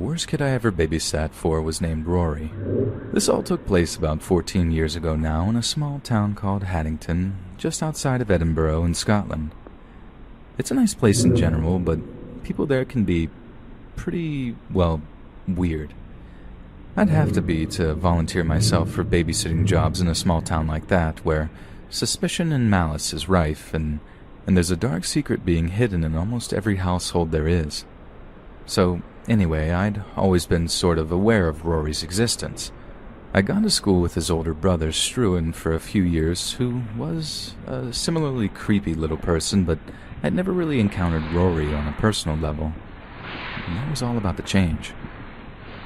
worst kid I ever babysat for was named Rory. This all took place about 14 years ago now in a small town called Haddington, just outside of Edinburgh in Scotland. It's a nice place in general, but people there can be pretty, well, weird. I'd have to be to volunteer myself for babysitting jobs in a small town like that, where suspicion and malice is rife, and there's a dark secret being hidden in almost every household there is. So, anyway, I'd always been sort of aware of Rory's existence. I'd gone to school with his older brother, Struan, for a few years, who was a similarly creepy little person, but I'd never really encountered Rory on a personal level. And that was all about to change.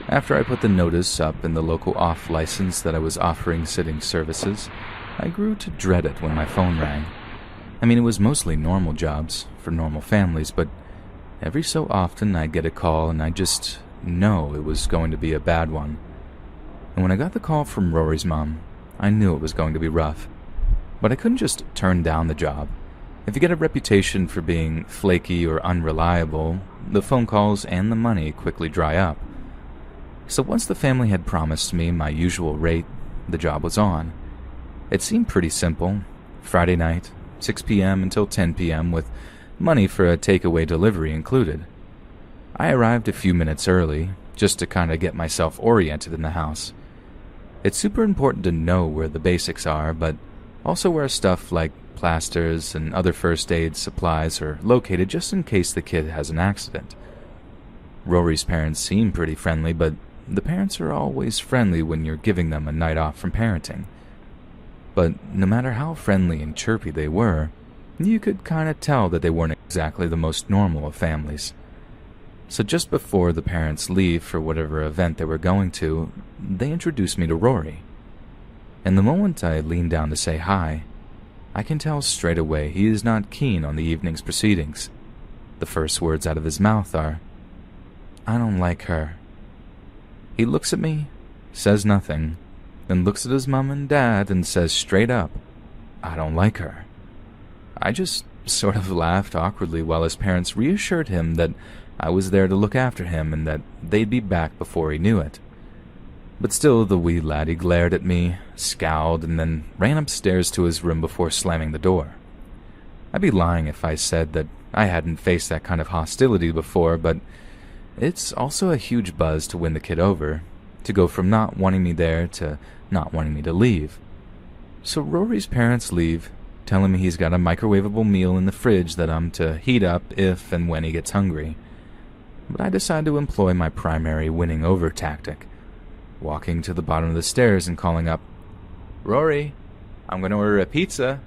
After I put the notice up in the local off-license that I was offering sitting services, I grew to dread it when my phone rang. I mean, it was mostly normal jobs, for normal families, but every so often I'd get a call and I'd just know it was going to be a bad one. And when I got the call from Rory's mom, I knew it was going to be rough. But I couldn't just turn down the job. If you get a reputation for being flaky or unreliable, the phone calls and the money quickly dry up. So once the family had promised me my usual rate, the job was on. It seemed pretty simple. Friday night, 6 p.m. until 10 p.m. with money for a takeaway delivery included. I arrived a few minutes early, just to kind of get myself oriented in the house. It's super important to know where the basics are, but also where stuff like plasters and other first aid supplies are located just in case the kid has an accident. Rory's parents seem pretty friendly, but the parents are always friendly when you're giving them a night off from parenting. But no matter how friendly and chirpy they were, you could kind of tell that they weren't exactly the most normal of families. So just before the parents leave for whatever event they were going to, they introduced me to Rory. And the moment I lean down to say hi, I can tell straight away he is not keen on the evening's proceedings. The first words out of his mouth are, "I don't like her." He looks at me, says nothing, then looks at his mom and dad and says straight up, "I don't like her." I just sort of laughed awkwardly while his parents reassured him that I was there to look after him and that they'd be back before he knew it. But still, the wee laddie glared at me, scowled, and then ran upstairs to his room before slamming the door. I'd be lying if I said that I hadn't faced that kind of hostility before, but it's also a huge buzz to win the kid over, to go from not wanting me there to not wanting me to leave. So Rory's parents leave, telling me he's got a microwavable meal in the fridge that I'm to heat up if and when he gets hungry. But I decide to employ my primary winning over tactic, walking to the bottom of the stairs and calling up, "Rory, I'm going to order a pizza.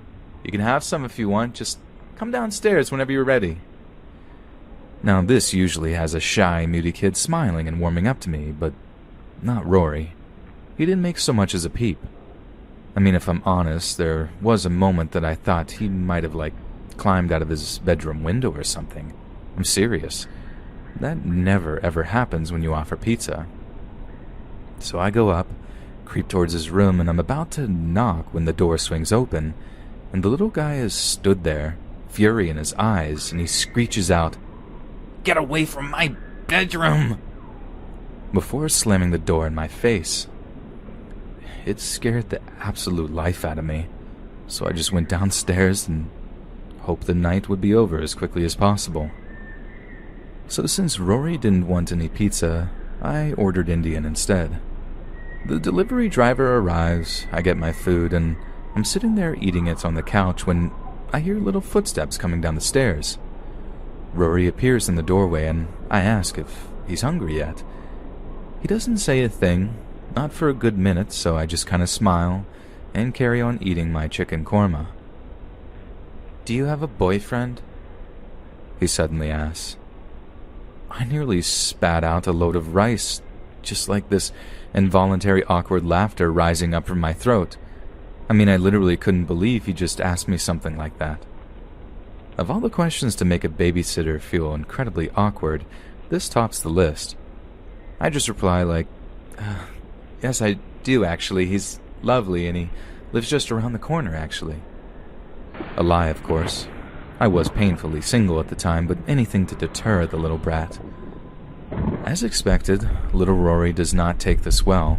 You can have some if you want. Just come downstairs whenever you're ready." Now this usually has a shy, moody kid smiling and warming up to me, but not Rory. He didn't make so much as a peep. I mean, if I'm honest, there was a moment that I thought he might have, climbed out of his bedroom window or something. I'm serious. That never ever happens when you offer pizza. So I go up, creep towards his room, and I'm about to knock when the door swings open, and the little guy has stood there, fury in his eyes, and he screeches out, "Get away from my bedroom!" before slamming the door in my face. It scared the absolute life out of me, so I just went downstairs and hoped the night would be over as quickly as possible. So since Rory didn't want any pizza, I ordered Indian instead. The delivery driver arrives, I get my food, and I'm sitting there eating it on the couch when I hear little footsteps coming down the stairs. Rory appears in the doorway, and I ask if he's hungry yet. He doesn't say a thing, not for a good minute, so I just kind of smile and carry on eating my chicken korma. "Do you have a boyfriend?" he suddenly asks. I nearly spat out a load of rice, just like this involuntary awkward laughter rising up from my throat. I mean, I literally couldn't believe he just asked me something like that. Of all the questions to make a babysitter feel incredibly awkward, this tops the list. I just reply "Yes, I do actually. He's lovely and he lives just around the corner actually." A lie, of course. I was painfully single at the time, but anything to deter the little brat. As expected, little Rory does not take this well,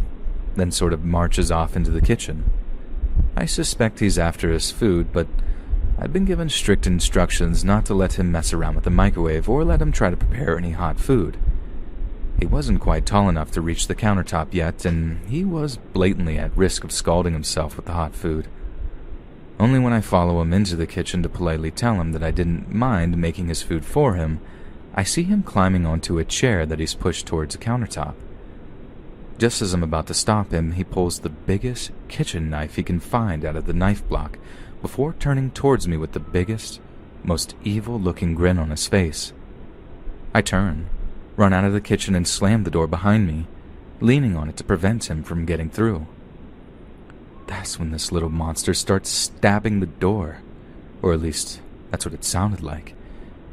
then sort of marches off into the kitchen. I suspect he's after his food, but I'd been given strict instructions not to let him mess around with the microwave or let him try to prepare any hot food. He wasn't quite tall enough to reach the countertop yet, and he was blatantly at risk of scalding himself with the hot food. Only when I follow him into the kitchen to politely tell him that I didn't mind making his food for him, I see him climbing onto a chair that he's pushed towards the countertop. Just as I'm about to stop him, he pulls the biggest kitchen knife he can find out of the knife block before turning towards me with the biggest, most evil-looking grin on his face. I turn, run out of the kitchen and slam the door behind me, leaning on it to prevent him from getting through. That's when this little monster starts stabbing the door, or at least that's what it sounded like.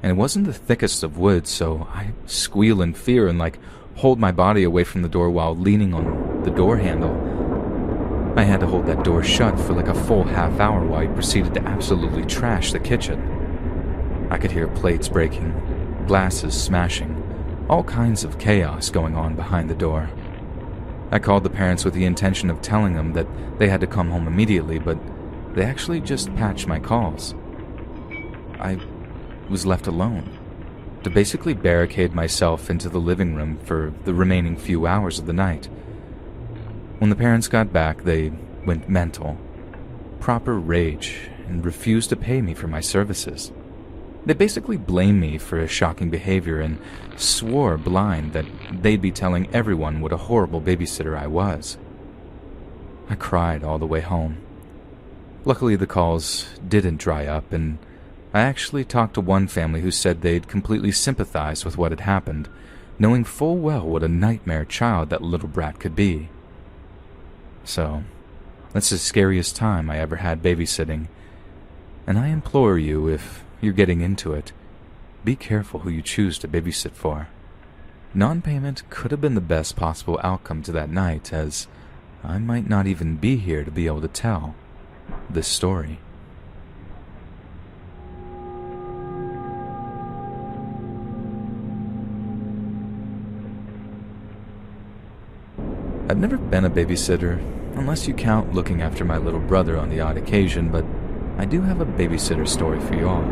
And it wasn't the thickest of wood, so I squeal in fear and hold my body away from the door while leaning on the door handle. I had to hold that door shut for a full half hour while he proceeded to absolutely trash the kitchen. I could hear plates breaking, glasses smashing, all kinds of chaos going on behind the door. I called the parents with the intention of telling them that they had to come home immediately, but they actually just patched my calls. I was left alone to basically barricade myself into the living room for the remaining few hours of the night. When the parents got back, they went mental, proper rage, and refused to pay me for my services. They basically blamed me for his shocking behavior and swore blind that they'd be telling everyone what a horrible babysitter I was. I cried all the way home. Luckily, the calls didn't dry up, and I actually talked to one family who said they'd completely sympathized with what had happened, knowing full well what a nightmare child that little brat could be. So, that's the scariest time I ever had babysitting, and I implore you, if you're getting into it, be careful who you choose to babysit for. Non-payment could have been the best possible outcome to that night, as I might not even be here to be able to tell this story. I've never been a babysitter, unless you count looking after my little brother on the odd occasion, but I do have a babysitter story for you all.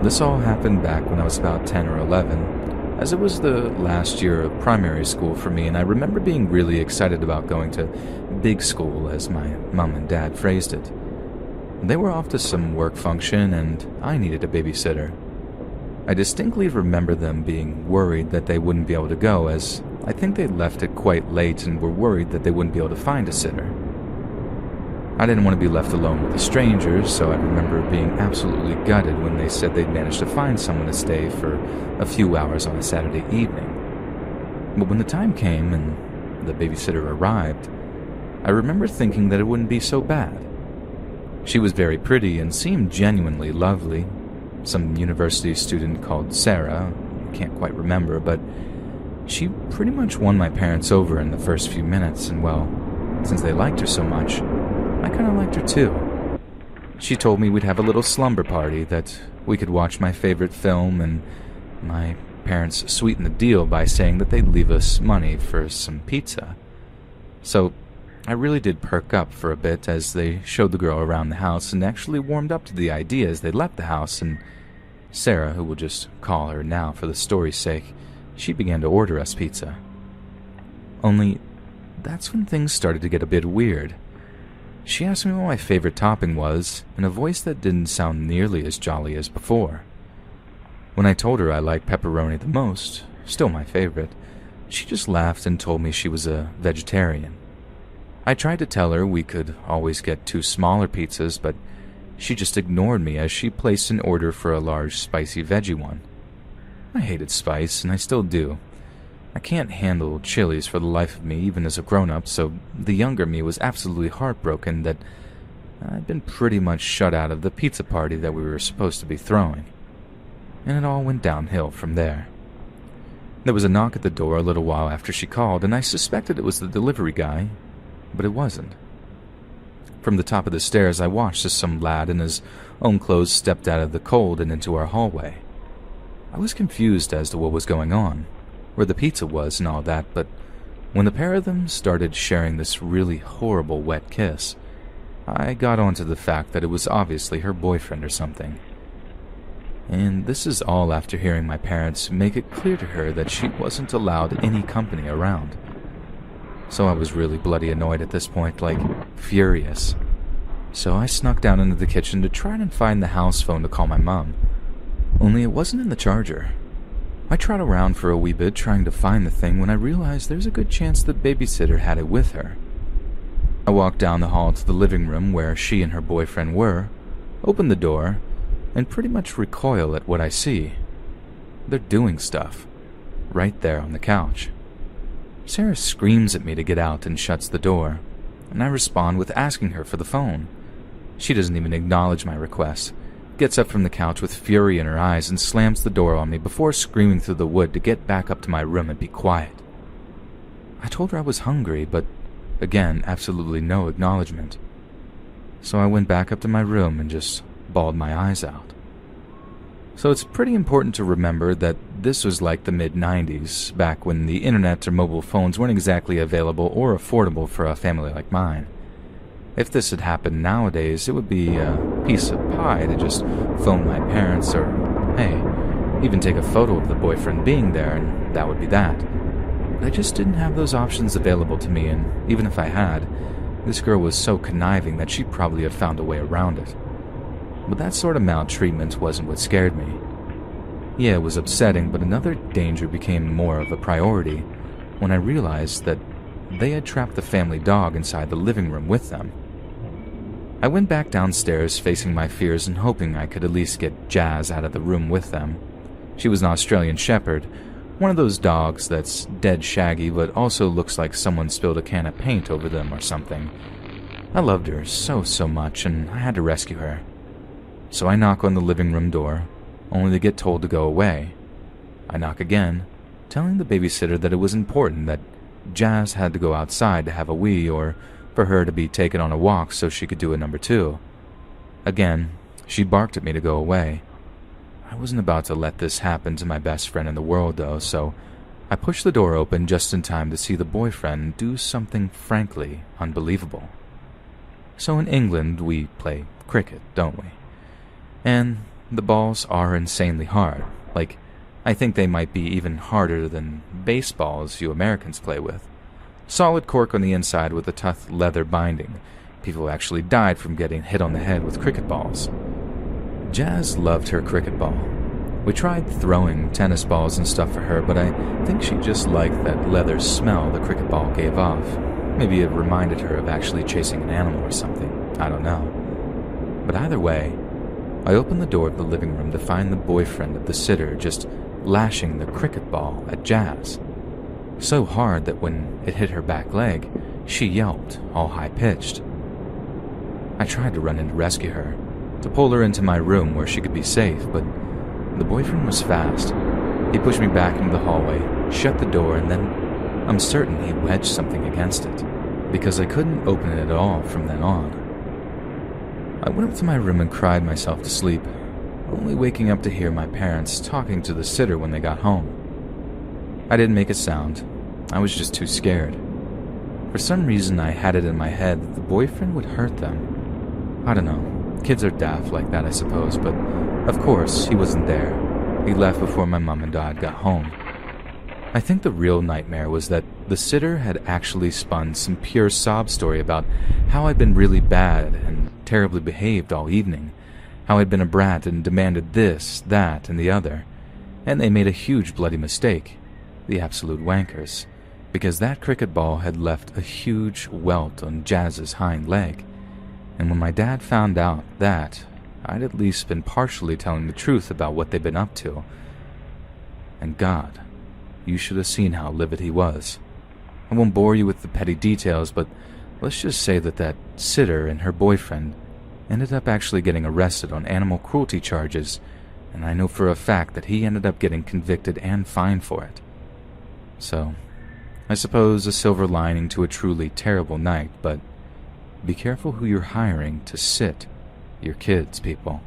This all happened back when I was about 10 or 11, as it was the last year of primary school for me, and I remember being really excited about going to big school, as my mom and dad phrased it. They were off to some work function, and I needed a babysitter. I distinctly remember them being worried that they wouldn't be able to go, as I think they'd left it quite late and were worried that they wouldn't be able to find a sitter. I didn't want to be left alone with a stranger, so I remember being absolutely gutted when they said they'd managed to find someone to stay for a few hours on a Saturday evening. But when the time came and the babysitter arrived, I remember thinking that it wouldn't be so bad. She was very pretty and seemed genuinely lovely. Some university student called Sarah, I can't quite remember, but she pretty much won my parents over in the first few minutes, and well, since they liked her so much, I kind of liked her too. She told me we'd have a little slumber party, that we could watch my favorite film, and my parents sweetened the deal by saying that they'd leave us money for some pizza. So I really did perk up for a bit as they showed the girl around the house and actually warmed up to the idea as they left the house, and Sarah, who we'll just call her now for the story's sake, she began to order us pizza. Only, that's when things started to get a bit weird. She asked me what my favorite topping was, in a voice that didn't sound nearly as jolly as before. When I told her I liked pepperoni the most, still my favorite, she just laughed and told me she was a vegetarian. I tried to tell her we could always get 2 smaller pizzas, but she just ignored me as she placed an order for a large spicy veggie one. I hated spice, and I still do. I can't handle chilies for the life of me, even as a grown-up, so the younger me was absolutely heartbroken that I'd been pretty much shut out of the pizza party that we were supposed to be throwing. And it all went downhill from there. There was a knock at the door a little while after she called, and I suspected it was the delivery guy, but it wasn't. From the top of the stairs, I watched as some lad in his own clothes stepped out of the cold and into our hallway. I was confused as to what was going on. where the pizza was and all that, but when the pair of them started sharing this really horrible wet kiss, I got onto the fact that it was obviously her boyfriend or something. And this is all after hearing my parents make it clear to her that she wasn't allowed any company around. So I was really bloody annoyed at this point, like furious. So I snuck down into the kitchen to try and find the house phone to call my mom. Only it wasn't in the charger. I trot around for a wee bit trying to find the thing when I realized there's a good chance the babysitter had it with her. I walked down the hall to the living room where she and her boyfriend were, opened the door, and pretty much recoil at what I see. They're doing stuff, right there on the couch. Sarah screams at me to get out and shuts the door, and I respond with asking her for the phone. She doesn't even acknowledge my request, gets up from the couch with fury in her eyes and slams the door on me before screaming through the wood to get back up to my room and be quiet. I told her I was hungry, but again, absolutely no acknowledgement. So I went back up to my room and just bawled my eyes out. So it's pretty important to remember that this was like the mid-90s, back when the internet or mobile phones weren't exactly available or affordable for a family like mine. If this had happened nowadays, it would be a piece of pie to just phone my parents or, hey, even take a photo of the boyfriend being there and that would be that. But I just didn't have those options available to me, and even if I had, this girl was so conniving that she'd probably have found a way around it. But that sort of maltreatment wasn't what scared me. Yeah, it was upsetting, but another danger became more of a priority when I realized that they had trapped the family dog inside the living room with them. I went back downstairs facing my fears and hoping I could at least get Jazz out of the room with them. She was an Australian Shepherd, one of those dogs that's dead shaggy but also looks like someone spilled a can of paint over them or something. I loved her so much and I had to rescue her. So I knock on the living room door, only to get told to go away. I knock again, telling the babysitter that it was important that Jazz had to go outside to have a wee or for her to be taken on a walk so she could do a number 2. Again, she barked at me to go away. I wasn't about to let this happen to my best friend in the world though, so I pushed the door open just in time to see the boyfriend do something frankly unbelievable. So in England, we play cricket, don't we? And the balls are insanely hard. Like, I think they might be even harder than baseballs you Americans play with. Solid cork on the inside with a tough leather binding. People actually died from getting hit on the head with cricket balls. Jazz loved her cricket ball. We tried throwing tennis balls and stuff for her, but I think she just liked that leather smell the cricket ball gave off. Maybe it reminded her of actually chasing an animal or something. I don't know. But either way, I opened the door of the living room to find the boyfriend of the sitter just lashing the cricket ball at Jazz. So hard that when it hit her back leg, she yelped, all high-pitched. I tried to run in to rescue her, to pull her into my room where she could be safe, but the boyfriend was fast. He pushed me back into the hallway, shut the door, and then I'm certain he wedged something against it, because I couldn't open it at all from then on. I went up to my room and cried myself to sleep, only waking up to hear my parents talking to the sitter when they got home. I didn't make a sound. I was just too scared. For some reason, I had it in my head that the boyfriend would hurt them. I don't know. Kids are daft like that, I suppose, but of course, he wasn't there. He left before my mom and dad got home. I think the real nightmare was that the sitter had actually spun some pure sob story about how I'd been really bad and terribly behaved all evening, how I'd been a brat and demanded this, that, and the other, and they made a huge bloody mistake, the absolute wankers, because that cricket ball had left a huge welt on Jazz's hind leg, and when my dad found out that, I'd at least been partially telling the truth about what they'd been up to. And God, you should have seen how livid he was. I won't bore you with the petty details, but let's just say that sitter and her boyfriend ended up actually getting arrested on animal cruelty charges, and I know for a fact that he ended up getting convicted and fined for it. So, I suppose a silver lining to a truly terrible night, but be careful who you're hiring to sit your kids, people.